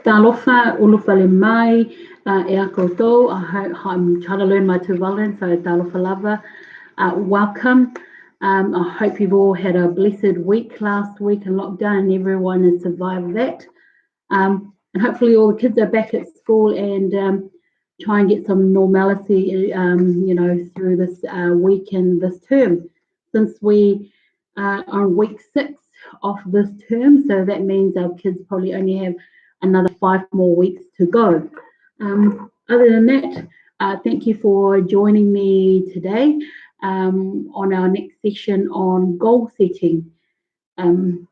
Talofa, ulufale mai, e a koutou. I'm trying to learn my Tuvalu, so talofa lava. Welcome. I hope you've all had a blessed week last week in lockdown and everyone has survived that. And hopefully all the kids are back at school and try and get some normality, through this week and this term. Since we are on week 6 of this term, so that means our kids probably only have another 5 more weeks to go. Other than that, thank you for joining me today on our next session on goal setting. And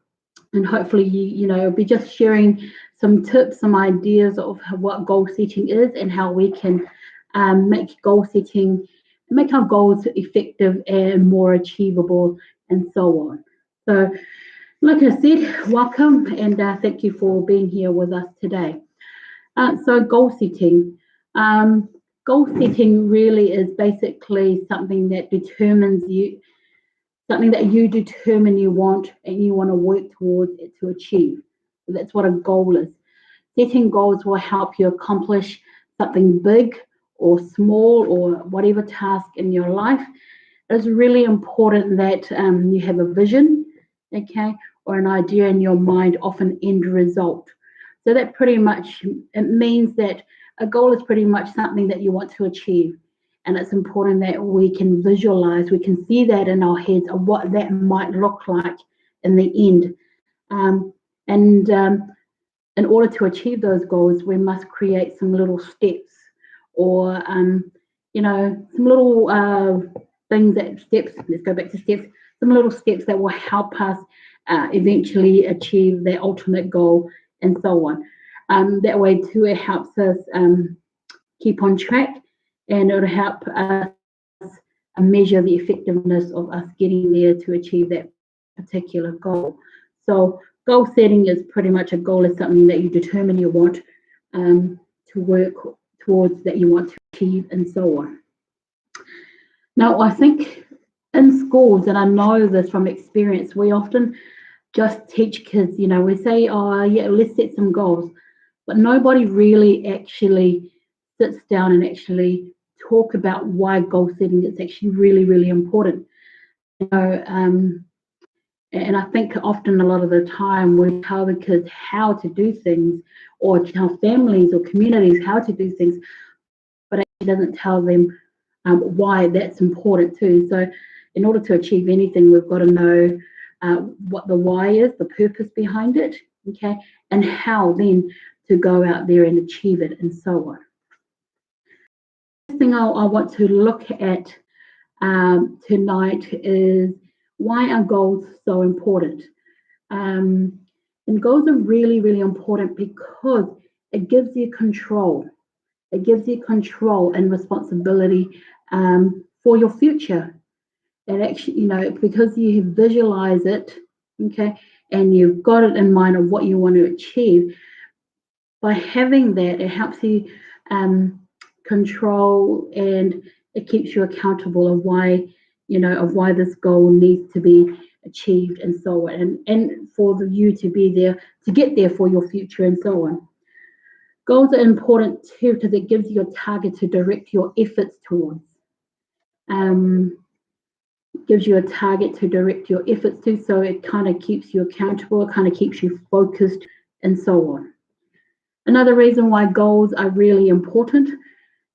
hopefully, I'll be just sharing some tips, some ideas of what goal setting is and how we can make goal setting, make our goals effective and more achievable, and so on. So, like I said, welcome and thank you for being here with us today. So goal setting. Goal setting really is basically something that determines you, something that you determine you want and you want to work towards it to achieve. So that's what a goal is. Setting goals will help you accomplish something big or small or whatever task in your life. It's really important that you have a vision, okay, or an idea in your mind of an end result. So that pretty much, it means that a goal is pretty much something that you want to achieve. And it's important that we can visualize, we can see that in our heads of what that might look like in the end. And in order to achieve those goals, we must create some little steps or, some little steps, let's go back to steps, some little steps that will help us eventually achieve the ultimate goal and so on. That way too, it helps us keep on track and it'll help us measure the effectiveness of us getting there to achieve that particular goal. So goal setting is pretty much a goal is something that you determine you want to work towards, that you want to achieve, and so on. Now, I think in schools, and I know this from experience, we often just teach kids, we say, oh, yeah, let's set some goals. But nobody really actually sits down and actually talk about why goal setting is actually really, really important. And I think often a lot of the time we tell the kids how to do things or tell families or communities how to do things, but it doesn't tell them why that's important too. So in order to achieve anything, we've got to know what the why is, the purpose behind it, okay, and how then to go out there and achieve it, and so on. The thing I want to look at tonight is why are goals so important? And goals are really, really important because it gives you control. It gives you control and responsibility for your future. It actually, because you visualize it, okay, and you've got it in mind of what you want to achieve, by having that, it helps you control and it keeps you accountable of why, of why this goal needs to be achieved and so on, and for you to be there, to get there for your future and so on. Goals are important too because it gives you a target to direct your efforts towards. Gives you a target to direct your efforts to, so it kind of keeps you accountable, it kind of keeps you focused and so on. Another reason why goals are really important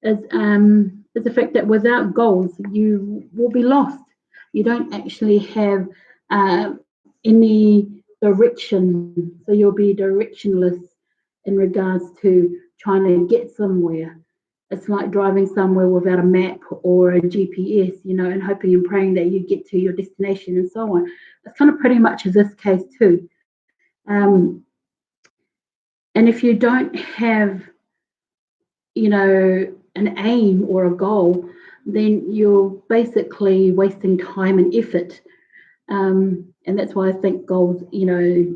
is the fact that without goals, you will be lost. You don't actually have any direction, so you'll be directionless in regards to trying to get somewhere. It's like driving somewhere without a map or a GPS, and hoping and praying that you get to your destination and so on. It's kind of pretty much in this case too. And if you don't have, an aim or a goal, then you're basically wasting time and effort. And that's why I think goals,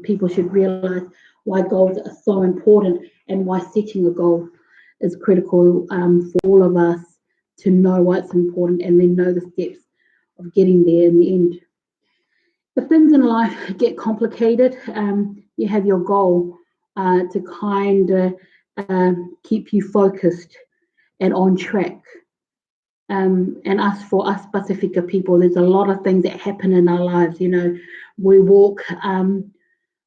people should realize why goals are so important and why setting a goal is critical for all of us to know why it's important and then know the steps of getting there in the end. If things in life get complicated, you have your goal to kind of keep you focused and on track. And for us Pacifica people, there's a lot of things that happen in our lives. You know, we walk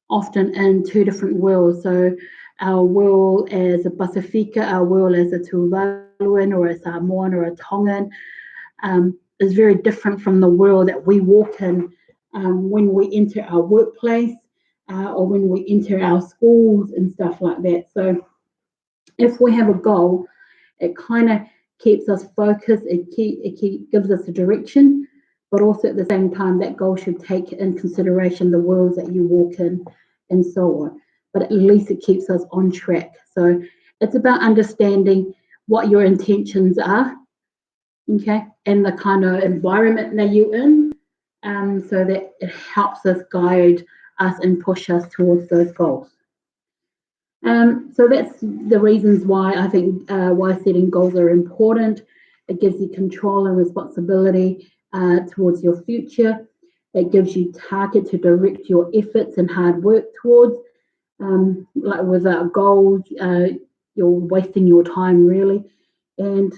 often in two different worlds. So our world as a Pacifica, our world as a Tuvaluan or a Samoan or a Tongan, is very different from the world that we walk in when we enter our workplace or when we enter our schools and stuff like that. So if we have a goal, it kind of keeps us focused. It gives us a direction, but also at the same time, that goal should take in consideration the worlds that you walk in and so on. But at least it keeps us on track. So it's about understanding what your intentions are, okay, and the kind of environment that you're in, so that it helps us guide us and push us towards those goals. So that's the reasons why I think why setting goals are important. It gives you control and responsibility towards your future. It gives you target to direct your efforts and hard work towards. Like without goals, you're wasting your time really, and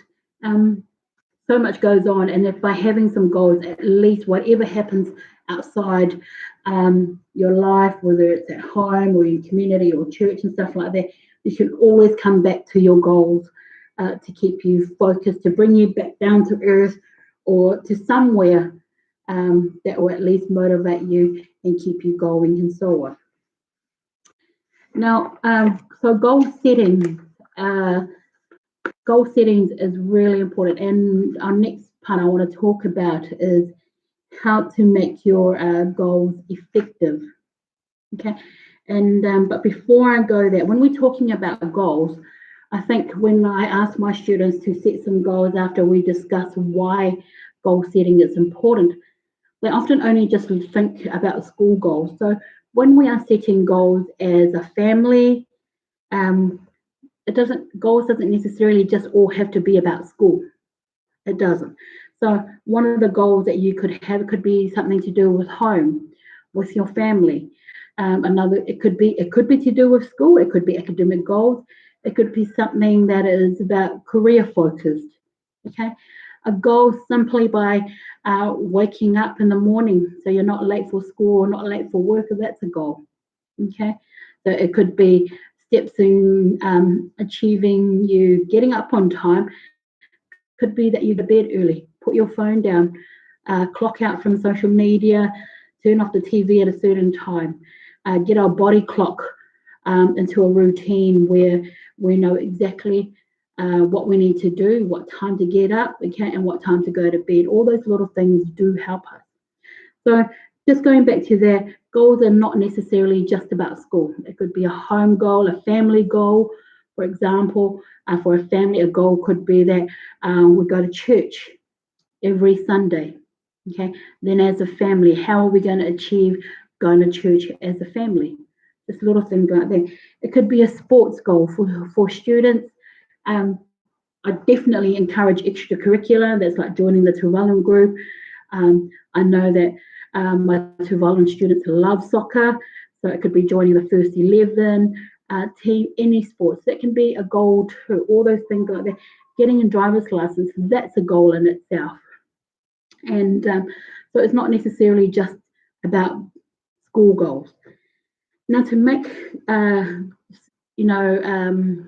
so much goes on. And if by having some goals, at least whatever happens outside your life, whether it's at home or in community or church and stuff like that, you should always come back to your goals to keep you focused, to bring you back down to earth or to somewhere that will at least motivate you and keep you going and so on. Now, so goal settings is really important. And our next part I want to talk about is how to make your goals effective. Okay, and but before I go there, when we're talking about goals, I think when I ask my students to set some goals after we discuss why goal setting is important, they often only just think about school goals. So when we are setting goals as a family, um, goals doesn't necessarily just all have to be about school. It doesn't. So one of the goals that you could have could be something to do with home, with your family. Another, it could be to do with school. It could be academic goals. It could be something that is about career focused. Okay, a goal simply by waking up in the morning so you're not late for school or not late for work. That's a goal. Okay, so it could be steps in achieving you getting up on time. Could be that you go to bed early, put your phone down, clock out from social media, turn off the TV at a certain time, get our body clock into a routine where we know exactly what we need to do, what time to get up, okay, and what time to go to bed. All those little things do help us. So just going back to that, goals are not necessarily just about school. It could be a home goal, a family goal. For example, for a family, a goal could be that we go to church every Sunday. Okay, then as a family, how are we going to achieve going to church as a family? This little thing like that. It could be a sports goal for students. I definitely encourage extracurricular. That's like joining the Tuvaluan group. I know that my Tuvaluan students love soccer, so it could be joining the first 11 team, any sports. That can be a goal too. All those things like that. Getting a driver's license, that's a goal in itself. And so it's not necessarily just about school goals. Now, to make you know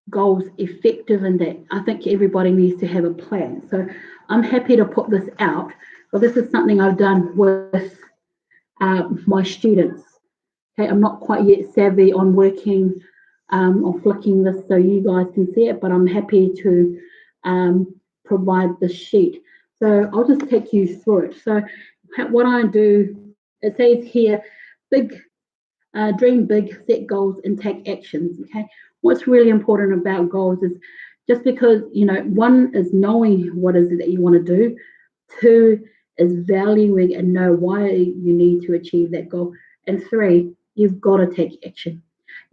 goals effective in that, I think everybody needs to have a plan. So I'm happy to put this out. But this is something I've done with my students. Okay, I'm not quite yet savvy on working or flicking this so you guys can see it, but I'm happy to provide the sheet. So I'll just take you through it. So what I do, it says here, dream big, set goals, and take actions. Okay, what's really important about goals is just because one is knowing what is it that you want to do, two is valuing and know why you need to achieve that goal, and three, you've got to take action.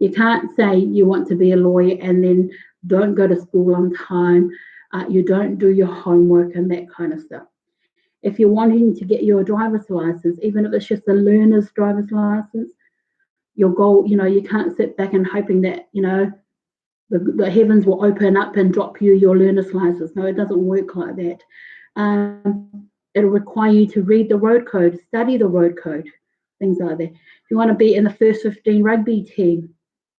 You can't say you want to be a lawyer and then don't go to school on time, you don't do your homework and that kind of stuff. If you're wanting to get your driver's license, even if it's just a learner's driver's license, your goal, you can't sit back and hoping that, the heavens will open up and drop you your learner's license. No, it doesn't work like that. It'll require you to read the road code, study the road code, things like that. If you want to be in the first 15 rugby team,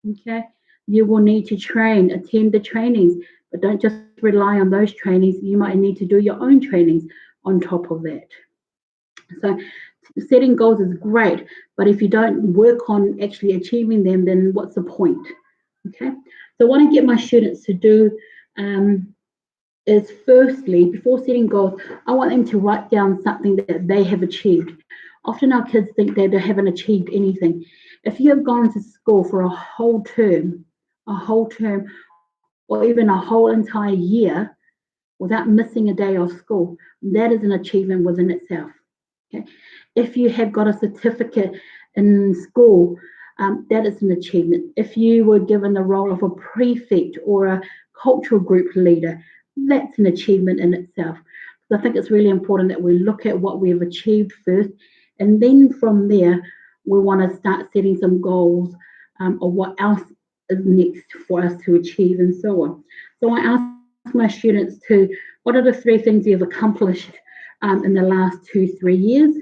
okay, you will need to train, attend the trainings, but don't just rely on those trainings. You might need to do your own trainings on top of that. So setting goals is great, but if you don't work on actually achieving them, then what's the point? Okay, so what I get my students to do is, firstly, before setting goals, I want them to write down something that they have achieved. Often our kids think that they haven't achieved anything. If you have gone to school for a whole term, or even a whole entire year without missing a day of school, that is an achievement within itself. Okay? If you have got a certificate in school, that is an achievement. If you were given the role of a prefect or a cultural group leader, that's an achievement in itself. So I think it's really important that we look at what we have achieved first, and then from there, we want to start setting some goals of what else is next for us to achieve and so on. So I ask my students to, what are the 3 things you've accomplished in the last 2-3 years?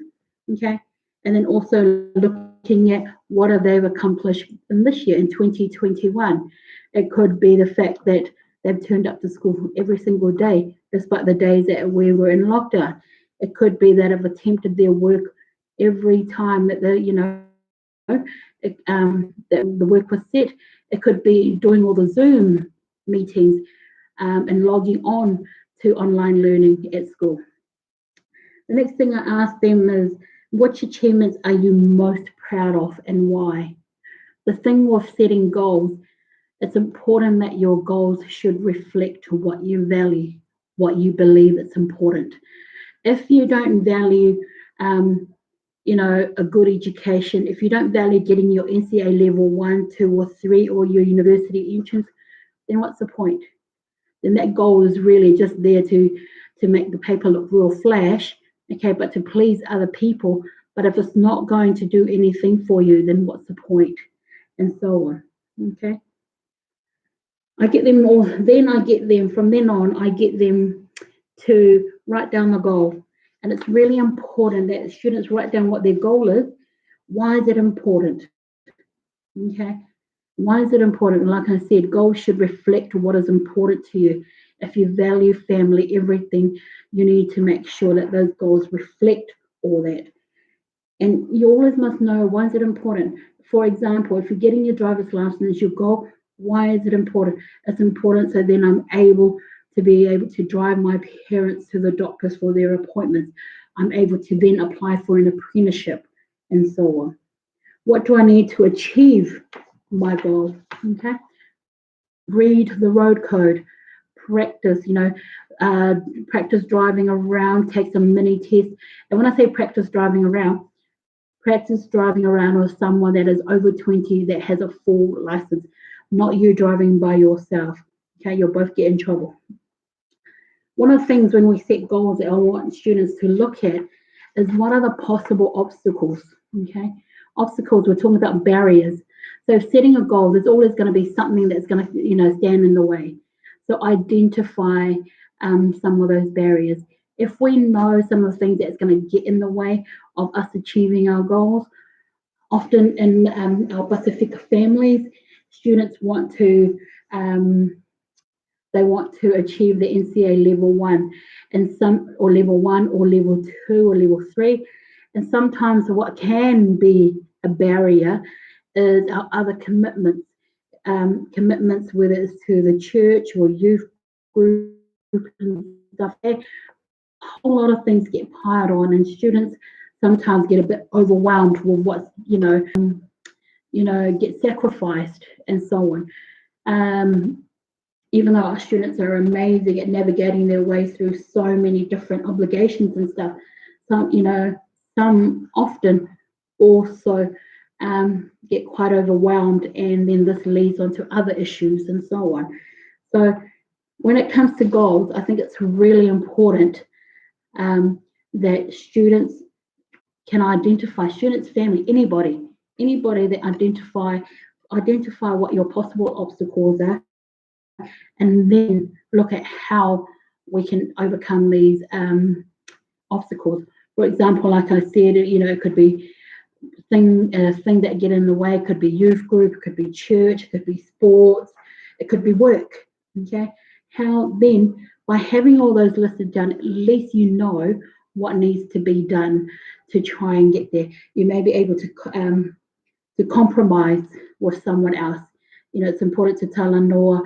Okay, and then also looking at what have they've accomplished in this year, in 2021. It could be the fact that they've turned up to school every single day, despite the days that we were in lockdown. It could be that they've attempted their work every time that that the work was set. It could be doing all the Zoom meetings and logging on to online learning at school. The next thing I ask them is, which achievements are you most proud of and why? The thing with setting goals, it's important that your goals should reflect what you value, what you believe is important. If you don't value, a good education, if you don't value getting your NCA level 1, 2, or 3, or your university entrance, then what's the point? Then that goal is really just there to make the paper look real flash, okay, but to please other people. But if it's not going to do anything for you, then what's the point? And so on, okay. I get them all, then I get them, from then on, I get them to write down the goal. And it's really important that students write down what their goal is. Why is it important? Okay. Why is it important? Like I said, goals should reflect what is important to you. If you value family, everything, you need to make sure that those goals reflect all that. And you always must know, why is it important? For example, if you're getting your driver's license, your goal, why is it important? It's important so then I'm able to drive my parents to the doctors for their appointments. I'm able to then apply for an apprenticeship and so on. What do I need to achieve my goal? Okay. Read the road code, practice, practice driving around, take some mini tests. And when I say practice driving around with someone that is over 20 that has a full license, not you driving by yourself. Okay, you'll both get in trouble. One of the things when we set goals that I want students to look at is, what are the possible obstacles? Okay, obstacles, we're talking about barriers. So setting a goal, there's always going to be something that's going to, stand in the way. So identify some of those barriers. If we know some of the things that's going to get in the way of us achieving our goals, often in our Pacific families, students want to achieve the NCA level 1, or level 1 or level 2 or level 3. And sometimes what can be a barrier is our other commitments, whether it's to the church or youth group and stuff. A whole lot of things get piled on, and students sometimes get a bit overwhelmed with what's, get sacrificed and so on. Even though our students are amazing at navigating their way through so many different obligations and stuff, some often also get quite overwhelmed, and then this leads on to other issues and so on. So when it comes to goals, I think it's really important that students can identify, students, family, anybody anybody that identify what your possible obstacles are, and then look at how we can overcome these obstacles. For example, like I said, it could be thing that get in the way. It could be youth group, it could be church, it could be sports, it could be work. Okay, how then by having all those listed down, at least you know what needs to be done to try and get there. You may be able to compromise with someone else. It's important to Talanoa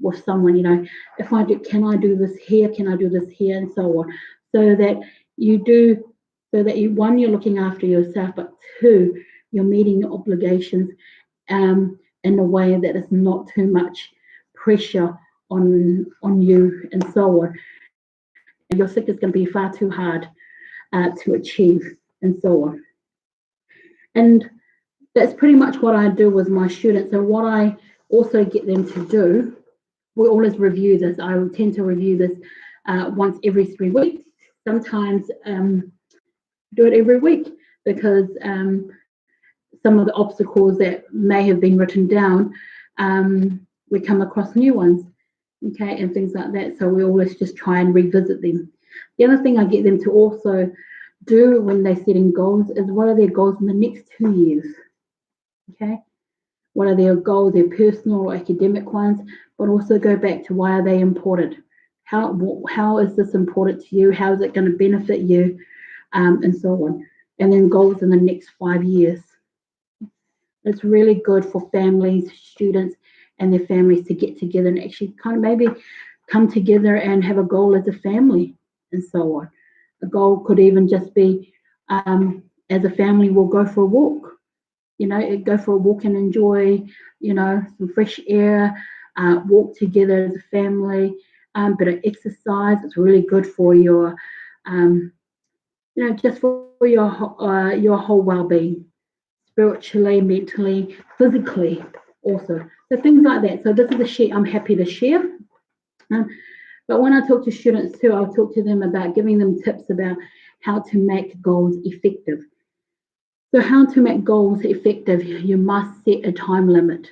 with someone. If I do, can I do this here? Can I do this here? And so on, so that you do, so that one, you're looking after yourself, but two, you're meeting your obligations in a way that is not too much pressure on you, and so on. And your sick is going to be far too hard to achieve, and so on. And that's pretty much what I do with my students. So what I also get them to do, we always review this. I tend to review this once every 3 weeks. Sometimes do it every week, because some of the obstacles that may have been written down, we come across new ones, okay, and things like that. So we always just try and revisit them. The other thing I get them to also do when they're setting goals is, what are their goals in the next 2 years? Okay, what are their goals, their personal or academic ones, but also go back to, why are they important? How is this important to you? How is it going to benefit you? And so on. And then goals in the next 5 years. It's really good for families, students, and their families to get together and actually kind of maybe come together and have a goal as a family, and so on. A goal could even just be, as a family, we'll go for a walk. Go for a walk and enjoy, some fresh air, walk together as a family, bit of exercise. It's really good for your, just for your whole well-being, spiritually, mentally, physically also. So things like that. So this is a sheet I'm happy to share. But when I talk to students too, I'll talk to them about giving them tips about how to make goals effective. So how to make goals effective, you must set a time limit.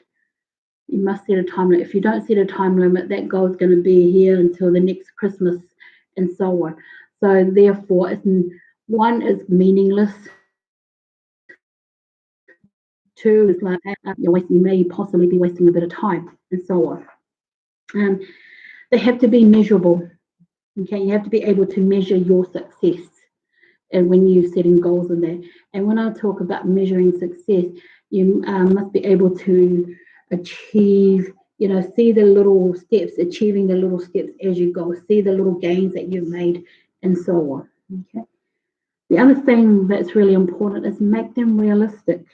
You must set a time limit. If you don't set a time limit, that goal is going to be here until the next Christmas, and so on. So therefore, one is meaningless. Two is like, you may possibly be wasting a bit of time, and so on. They have to be measurable. Okay, you have to be able to measure your success, and when you're setting goals in that. And when I talk about measuring success, you must be able to achieve, see the little steps, achieving the little steps as you go, see the little gains that you've made, and so on. Okay. The other thing that's really important is make them realistic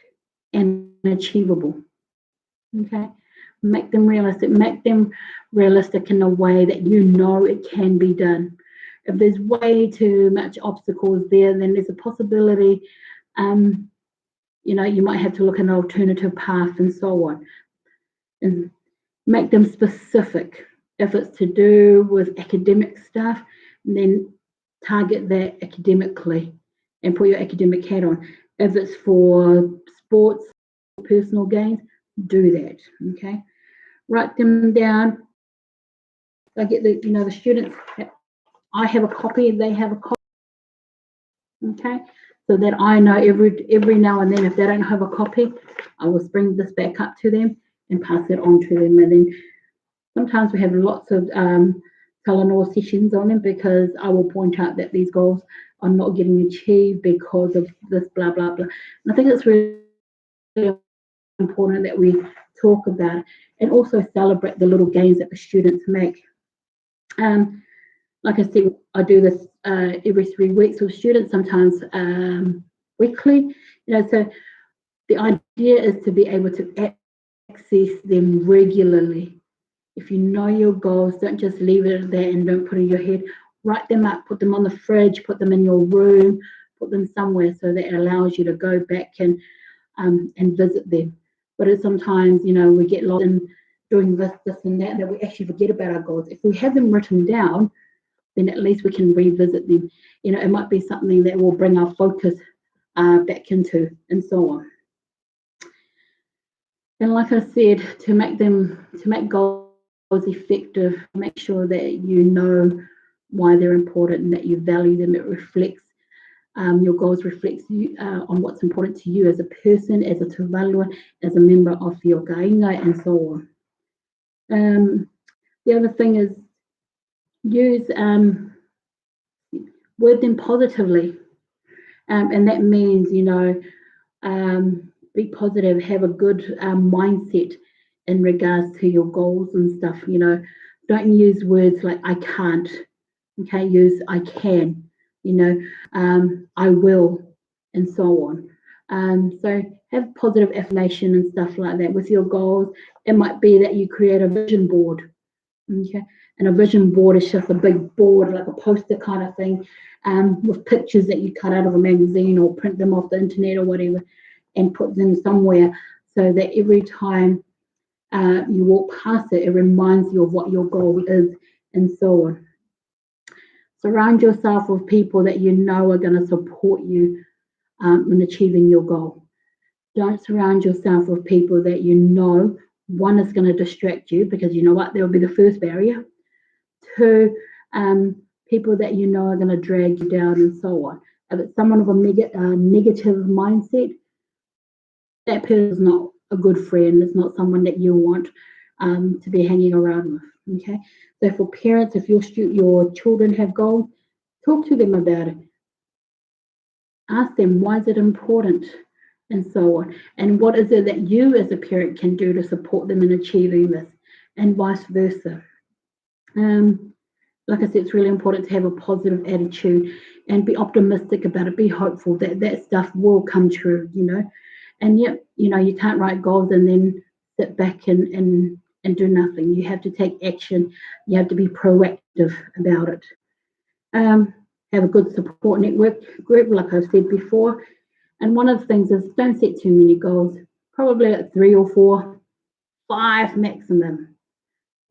and achievable. Okay. Make them realistic. Make them realistic in a way that it can be done. If there's way too much obstacles there, then there's a possibility, you might have to look at an alternative path, and so on. And make them specific. If it's to do with academic stuff, then target that academically and put your academic hat on. If it's for sports, personal gains, do that. Okay. Write them down. I get the students. I have a copy. They have a copy. Okay, so that I know every now and then, if they don't have a copy, I will bring this back up to them and pass it on to them. And then sometimes we have lots of Talanoa sessions on them, because I will point out that these goals are not getting achieved because of this blah blah blah. And I think it's really important that we talk about it, and also celebrate the little gains that the students make. Like I said, I do this every 3 weeks with students, sometimes weekly. So the idea is to be able to access them regularly. If you know your goals, don't just leave it there and don't put it in your head. Write them up, put them on the fridge, put them in your room, put them somewhere, so that it allows you to go back and visit them. But sometimes, we get lost in doing this and that we actually forget about our goals. If we have them written down, then at least we can revisit them. It might be something that will bring our focus back into, and so on. And like I said, to make goals effective, make sure that you know why they're important and that you value them. It reflects your goals reflects you on what's important to you as a person, as a tuvalua, as a member of your kāinga, and so on. The other thing is use word them positively, and that means be positive, have a good mindset in regards to your goals and stuff. Don't use words like I can't. Okay, use I can. I will, and so on. So have positive affirmation and stuff like that with your goals. It might be that you create a vision board. Okay, and a vision board is just a big board, like a poster kind of thing, with pictures that you cut out of a magazine or print them off the internet or whatever, and put them somewhere so that every time you walk past it, it reminds you of what your goal is, and so on. Surround yourself with people that you know are going to support you in achieving your goal. Don't surround yourself with people that you know, one, is going to distract you, because you know what, they'll be the first barrier. Two, people that you know are going to drag you down, and so on. If it's someone with a negative mindset, that person is not a good friend. It's not someone that you want to be hanging around with. Okay, so for parents, if your children have goals, talk to them about it. Ask them, why is it important, and so on. And what is it that you as a parent can do to support them in achieving this, and vice versa. Like I said, it's really important to have a positive attitude and be optimistic about it. Be hopeful that that stuff will come true. And yet, you can't write goals and then sit back and do nothing. You have to take action. You have to be proactive about it. Have a good support network group, like I've said before. And one of the things is, don't set too many goals. Probably like 3 or 4, 5 maximum.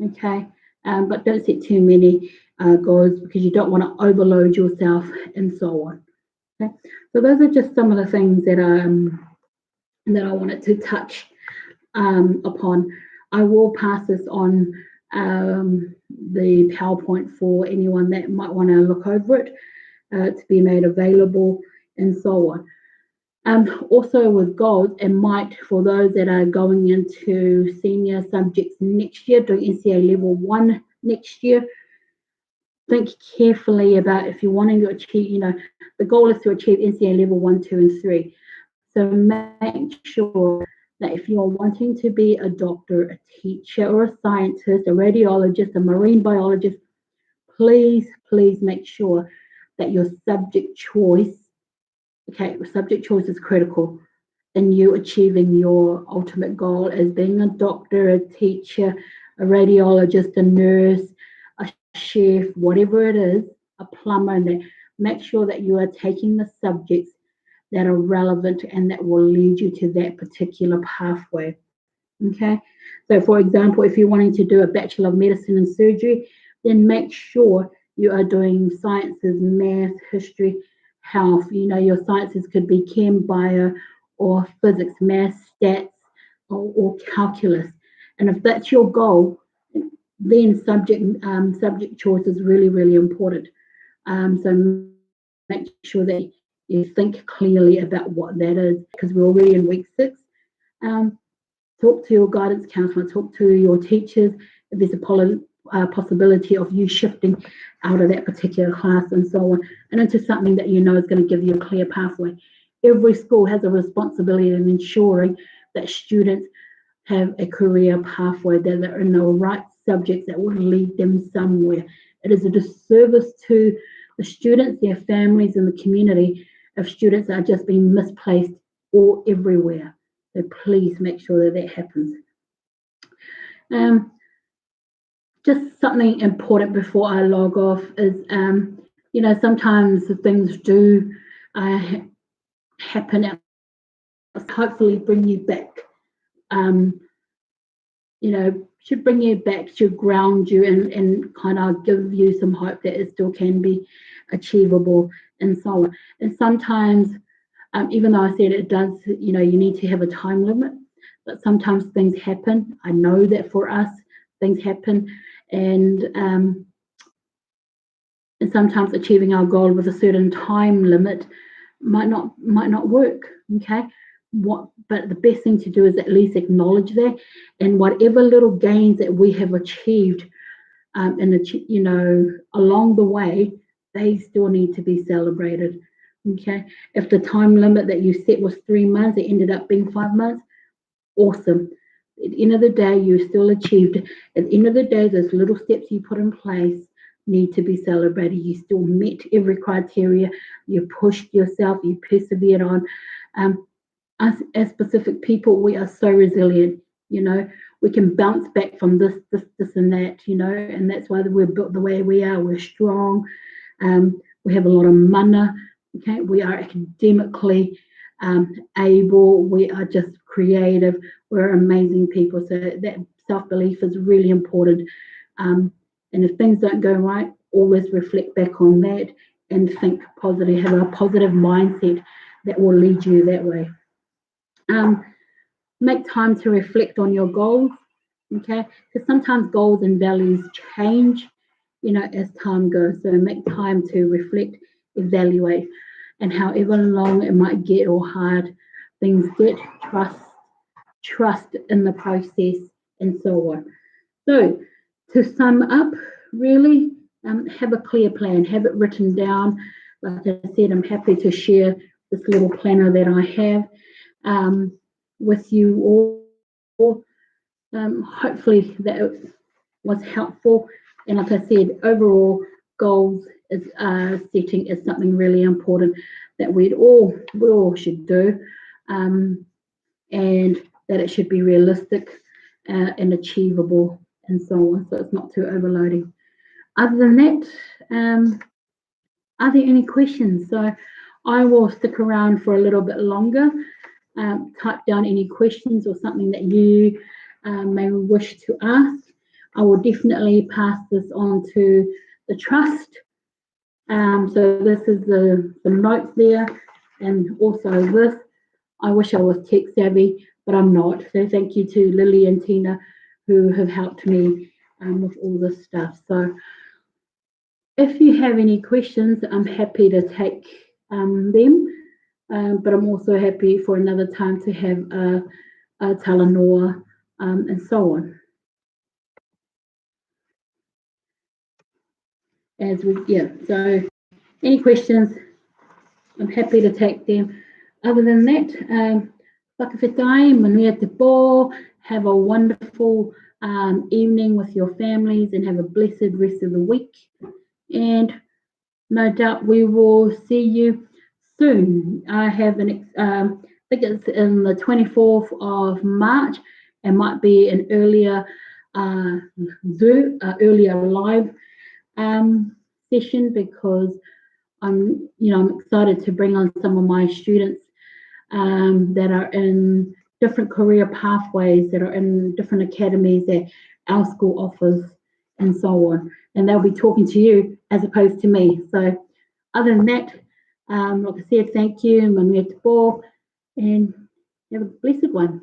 Okay, but don't set too many goals, because you don't want to overload yourself, and so on. Okay, so those are just some of the things that I wanted to touch upon. I will pass this on the PowerPoint for anyone that might want to look over it, to be made available, and so on. Also with goals, it might, for those that are going into senior subjects next year, doing NCA level 1 next year, think carefully about if you're wanting to achieve, the goal is to achieve NCA level 1, 2, and 3. So make sure that if you're wanting to be a doctor, a teacher, or a scientist, a radiologist, a marine biologist, please make sure that your subject choice is critical in you achieving your ultimate goal as being a doctor, a teacher, a radiologist, a nurse, a chef, whatever it is, a plumber. And make sure that you are taking the subjects that are relevant and that will lead you to that particular pathway. Okay, so for example, if you're wanting to do a Bachelor of Medicine and Surgery, then make sure you are doing sciences, math, history, health. Your sciences could be chem, bio, or physics, math, stats, or calculus. And if that's your goal, then subject choice is really important. So make sure that you think clearly about what that is, because we're already in week 6. Talk to your guidance counselor, talk to your teachers if there's a possibility of you shifting out of that particular class, and so on, and into something that you know is going to give you a clear pathway. Every school has a responsibility in ensuring that students have a career pathway, that they're in the right subjects that will lead them somewhere. It is a disservice to the students, their families, and the community if students are just being misplaced all everywhere. So please make sure that happens. Just something important before I log off is, sometimes things do happen, hopefully bring you back. Should bring you back, should ground you, and kind of give you some hope that it still can be achievable, and so on. And sometimes, even though I said it does, you need to have a time limit, but sometimes things happen. I know that for us, things happen, and sometimes achieving our goal with a certain time limit might not work. Okay, but the best thing to do is at least acknowledge that, and whatever little gains that we have achieved, along the way, they still need to be celebrated. Okay, if the time limit that you set was 3 months, it ended up being 5 months. Awesome. At the end of the day, you still achieved. At the end of the day, those little steps you put in place need to be celebrated. You still met every criteria. You pushed yourself. You persevered on. Us as Pacific people, we are so resilient. We can bounce back from this, and that. And that's why we're built the way we are. We're strong. We have a lot of mana. Okay, we are academically able. We are just creative. We're amazing people. So that self-belief is really important. And if things don't go right, always reflect back on that and think positive. Have a positive mindset that will lead you that way. Make time to reflect on your goals. Okay, because sometimes goals and values change, as time goes. So make time to reflect, evaluate, and however long it might get or hard things get, trust in the process, and so on. So to sum up, really, have a clear plan, have it written down. Like I said, I'm happy to share this little planner that I have with you all. Hopefully that was helpful. And like I said, overall goals setting is something really important that we all should do, and that it should be realistic and achievable, and so on. So it's not too overloading. Other than that, are there any questions? So I will stick around for a little bit longer. Type down any questions or something that you may wish to ask. I will definitely pass this on to the trust. So this is the notes there, and also this. I wish I was tech savvy, but I'm not. So thank you to Lily and Tina who have helped me with all this stuff. So if you have any questions, I'm happy to take them. But I'm also happy for another time to have a Talanoa and so on. So any questions, I'm happy to take them. Other than that, whakawhetai, manuia te pō, have a wonderful evening with your families and have a blessed rest of the week. And no doubt we will see you soon. I have I think it's in the 24th of March. It might be an earlier earlier live session, because I'm excited to bring on some of my students that are in different career pathways, that are in different academies that our school offers, and so on. And they'll be talking to you as opposed to me. So other than that, like I said, thank you, manuia te pō, and have a blessed one.